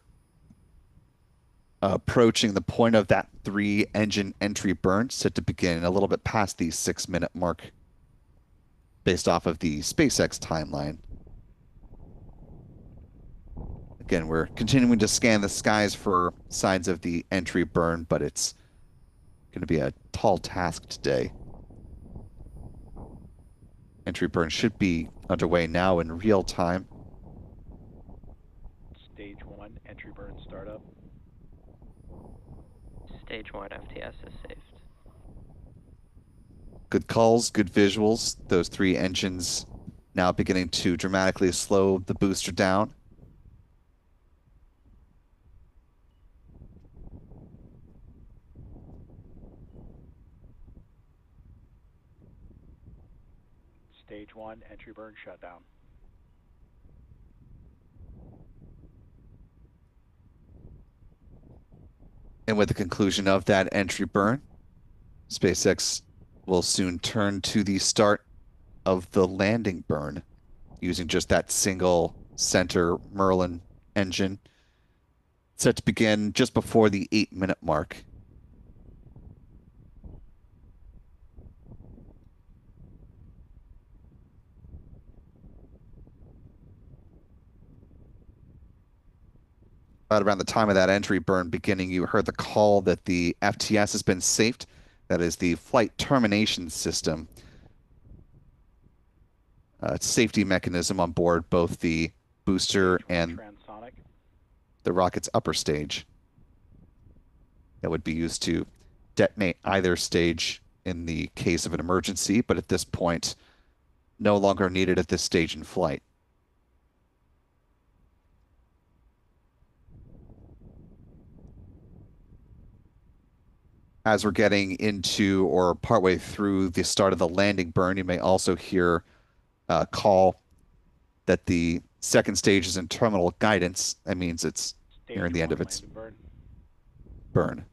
approaching the point of that 3-engine entry burn, set to begin a little bit past the 6-minute mark based off of the SpaceX timeline. Again, we're continuing to scan the skies for signs of the entry burn, but it's going to be a tall task today. Entry burn should be underway now in real time. Stage 1 entry burn startup. Stage 1 FTS is saved. Good calls, good visuals. Those 3 engines now beginning to dramatically slow the booster down. Stage 1 entry burn shutdown. And with the conclusion of that entry burn, SpaceX will soon turn to the start of the landing burn using just that single center Merlin engine, set to begin just before the 8-minute mark. Right around the time of that entry burn beginning, you heard the call that the FTS has been safed. That is the flight termination system. Safety mechanism on board both the booster and transonic. the rocket's upper stage. That would be used to detonate either stage in the case of an emergency, but at this point, no longer needed at this stage in flight. As we're getting into or partway through the start of the landing burn, you may also hear a call that the second stage is in terminal guidance. That means it's nearing Stage the end 1 of its landing burn. burn.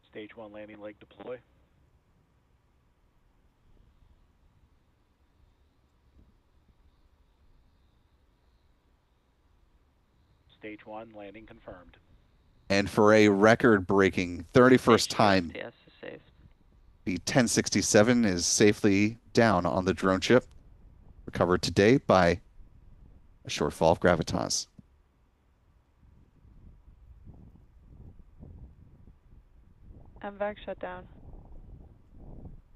Stage 1 landing leg deploy. Stage 1 landing confirmed. And for a record-breaking 31st Stage 2 time, STS is safe. the 1067 is safely down on the drone ship, recovered today by a shortfall of gravitas. MVAC shut down.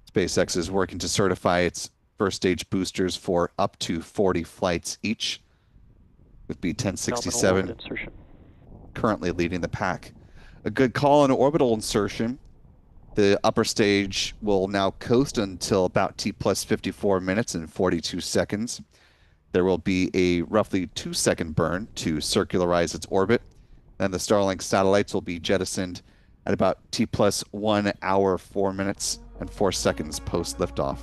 SpaceX is working to certify its first stage boosters for up to 40 flights each, with B-1067 insertion. currently leading the pack. A good call on orbital insertion. The upper stage will now coast until about T plus 54 minutes and 42 seconds. There will be a roughly 2-second burn to circularize its orbit. Then the Starlink satellites will be jettisoned at about T plus 1 hour, 4 minutes, and 4 seconds post liftoff.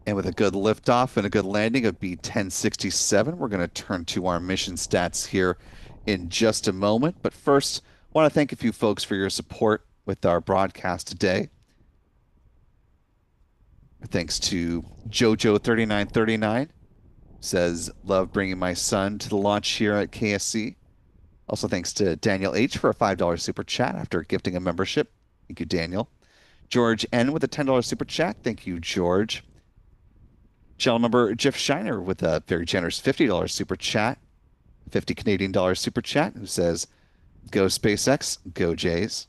And with a good liftoff and a good landing of B-1067, we're going to turn to our mission stats here in just a moment. But first, I want to thank a few folks for your support with our broadcast today. Thanks to Jojo3939, says, love bringing my son to the launch here at KSC. Also thanks to Daniel H. for a $5 super chat after gifting a membership. Thank you, Daniel. George N. with a $10 super chat. Thank you, George. Channel member Jeff Shiner with a very generous $50 super chat, $50 Canadian super chat, who says, go SpaceX, go Jays.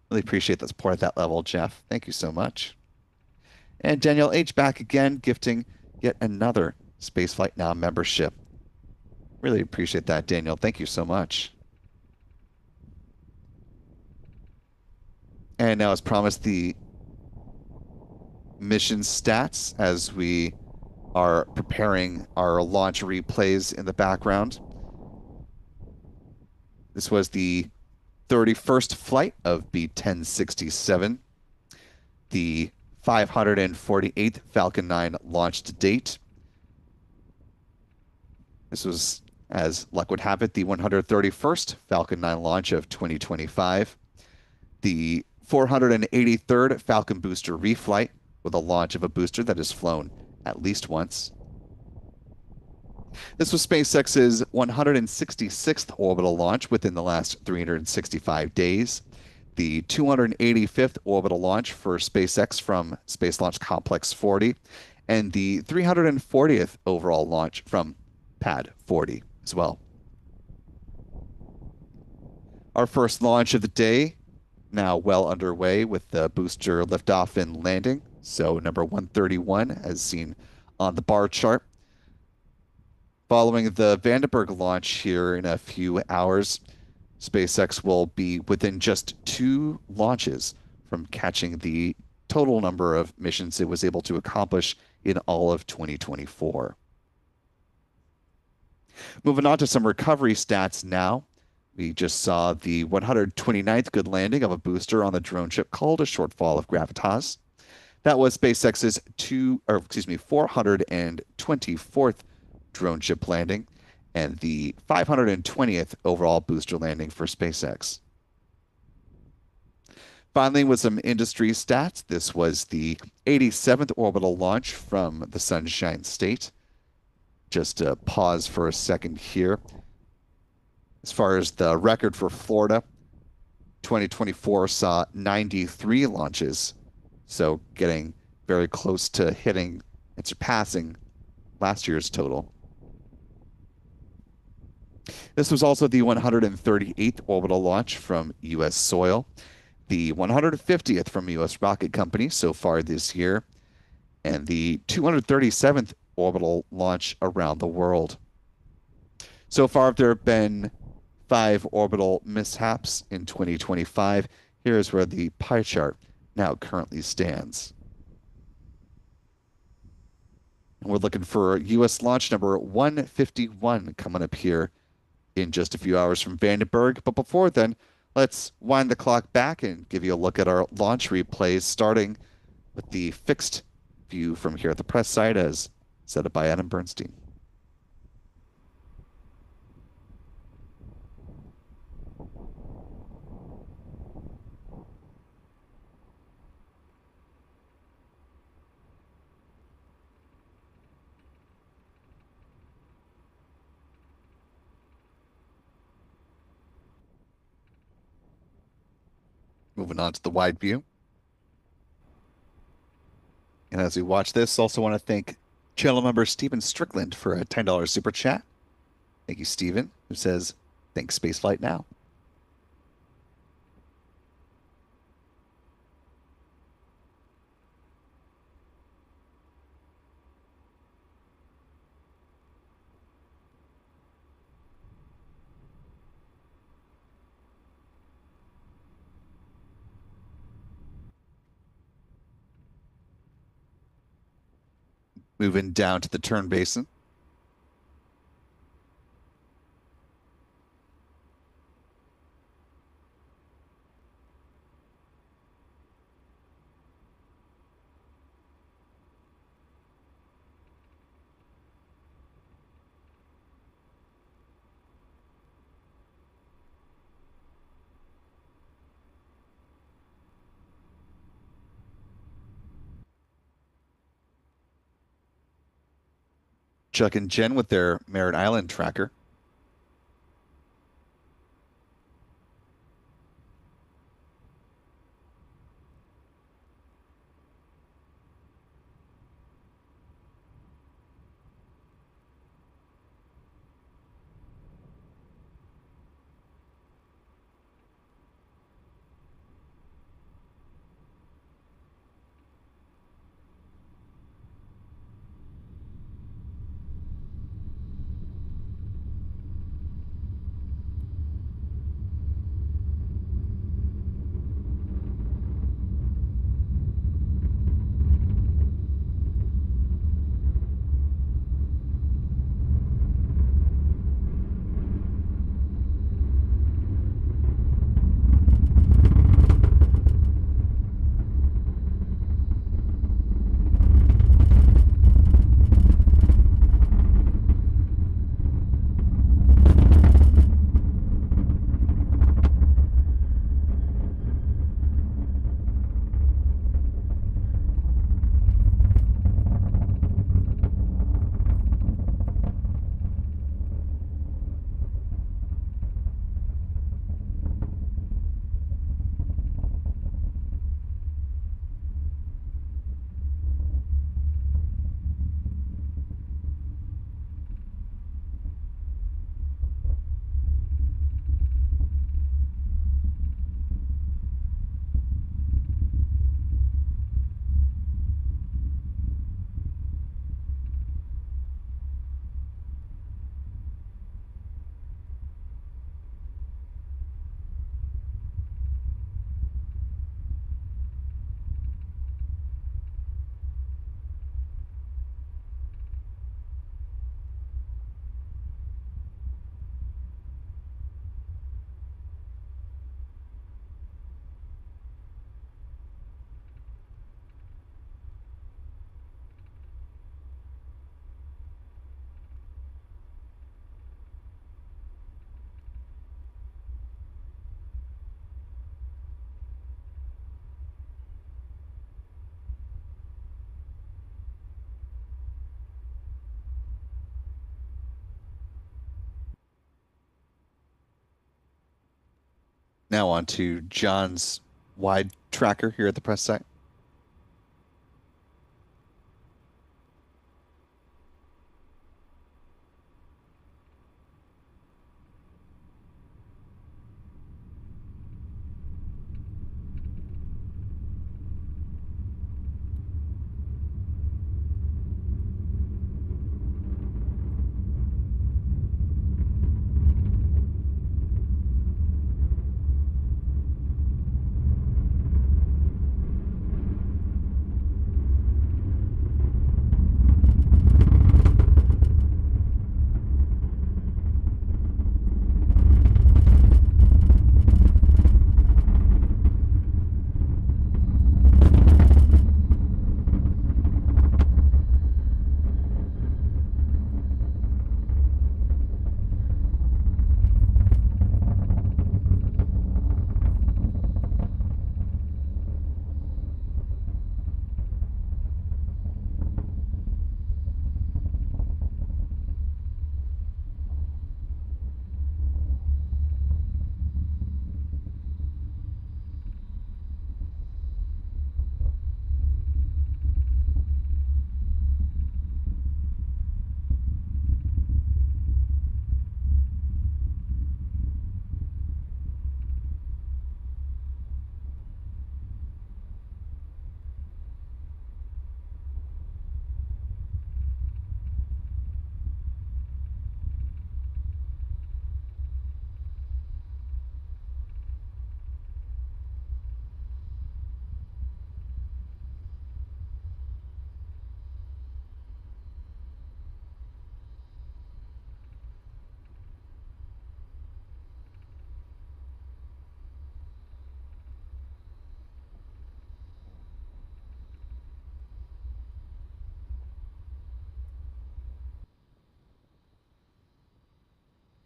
Really appreciate the support at that level, Jeff. Thank you so much. And Daniel H. back again, gifting yet another Spaceflight Now membership. Really appreciate that, Daniel. Thank you so much. And now, as promised, the mission stats as we are preparing our launch replays in the background. This was the 31st flight of B-1067, the 548th Falcon 9 launch to date. This was, as luck would have it, the 131st Falcon 9 launch of 2025, the 483rd Falcon booster reflight, with a launch of a booster that has flown at least once. This was SpaceX's 166th orbital launch within the last 365 days, the 285th orbital launch for SpaceX from Space Launch Complex 40, and the 340th overall launch from Pad 40 as well. Our first launch of the day now well underway with the booster liftoff and landing. So number 131, as seen on the bar chart. Following the Vandenberg launch here in a few hours, SpaceX will be within just 2 launches from catching the total number of missions it was able to accomplish in all of 2024. Moving on to some recovery stats now. We just saw the 129th good landing of a booster on the drone ship called a shortfall of gravitas. That was SpaceX's 424th drone ship landing and the 520th overall booster landing for SpaceX. Finally, with some industry stats, this was the 87th orbital launch from the Sunshine State. Just to pause for a second here. As far as the record for Florida, 2024 saw 93 launches, so getting very close to hitting and surpassing last year's total. This was also the 138th orbital launch from U.S. soil, the 150th from U.S. rocket company so far this year, and the 237th orbital launch around the world. So far, there have been 5 orbital mishaps in 2025. Here's where the pie chart now currently stands. And we're looking for U.S. launch number 151 coming up here in just a few hours from Vandenberg. But before then, let's wind the clock back and give you a look at our launch replays, starting with the fixed view from here at the press site as set up by Adam Bernstein. Moving on to the wide view. And as we watch this, also want to thank channel member Stephen Strickland for a $10 super chat. Thank you, Stephen, who says, thanks Spaceflight now. Moving down to the turn basin. Chuck and Jen with their Merritt Island tracker. Now on to John's wide tracker here at the press site.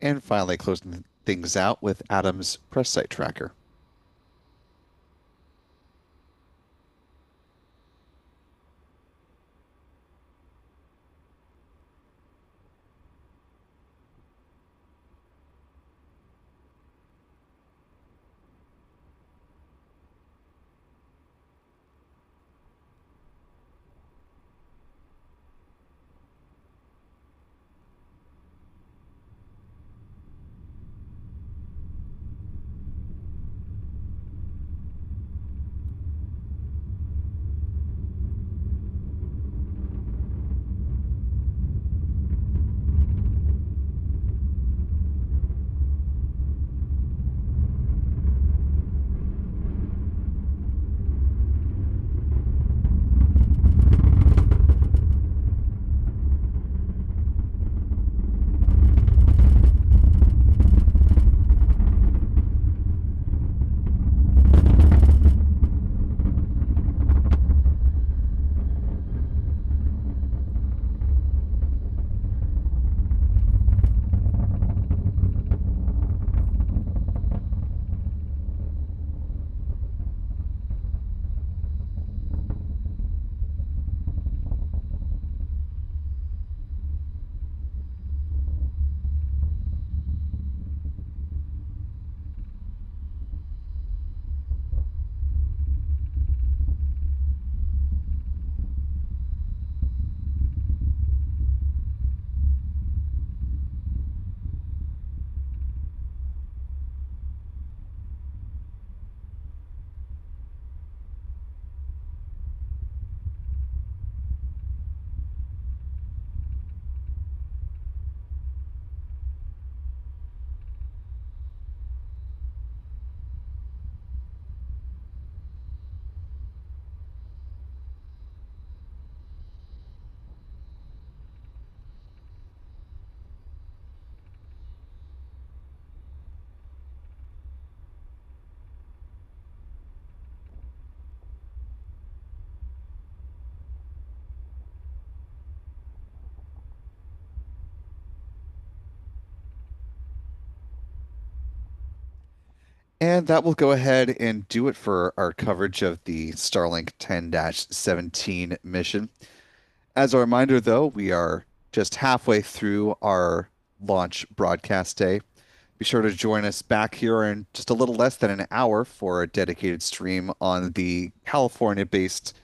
And finally closing things out with Adam's press site tracker. And that will go ahead and do it for our coverage of the Starlink 10-17 mission. As a reminder, though, we are just halfway through our launch broadcast day Be sure to join us back here in just a little less than an hour for a dedicated stream on the California-based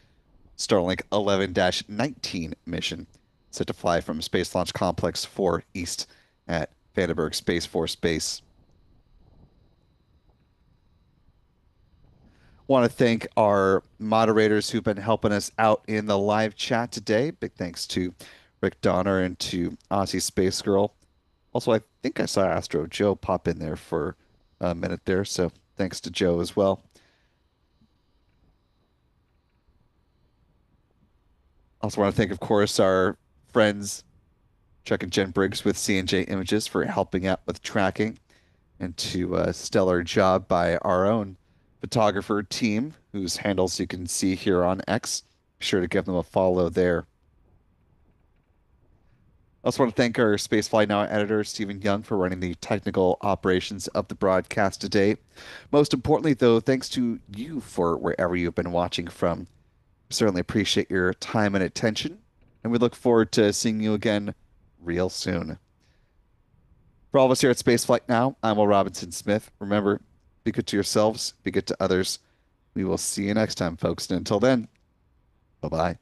Starlink 11-19 mission, set to fly from Space Launch Complex 4 East at Vandenberg Space Force Base. Want to thank our moderators who've been helping us out in the live chat today. Big thanks to Rick Donner and to Aussie Space Girl. Also, I think I saw Astro Joe pop in there for a minute there, so thanks to Joe as well. Also want to thank, of course, our friends Chuck and Jen Briggs with C&J Images for helping out with tracking, and to a stellar job by our own photographer team, whose handles you can see here on X. Be sure to give them a follow there. I also want to thank our Spaceflight Now editor, Stephen Young, for running the technical operations of the broadcast today. Most importantly, though, thanks to you for wherever you've been watching from. Certainly appreciate your time and attention, and we look forward to seeing you again real soon. For all of us here at Spaceflight Now, I'm Will Robinson Smith. Remember, be good to yourselves, be good to others. We will see you next time, folks. And until then, bye-bye.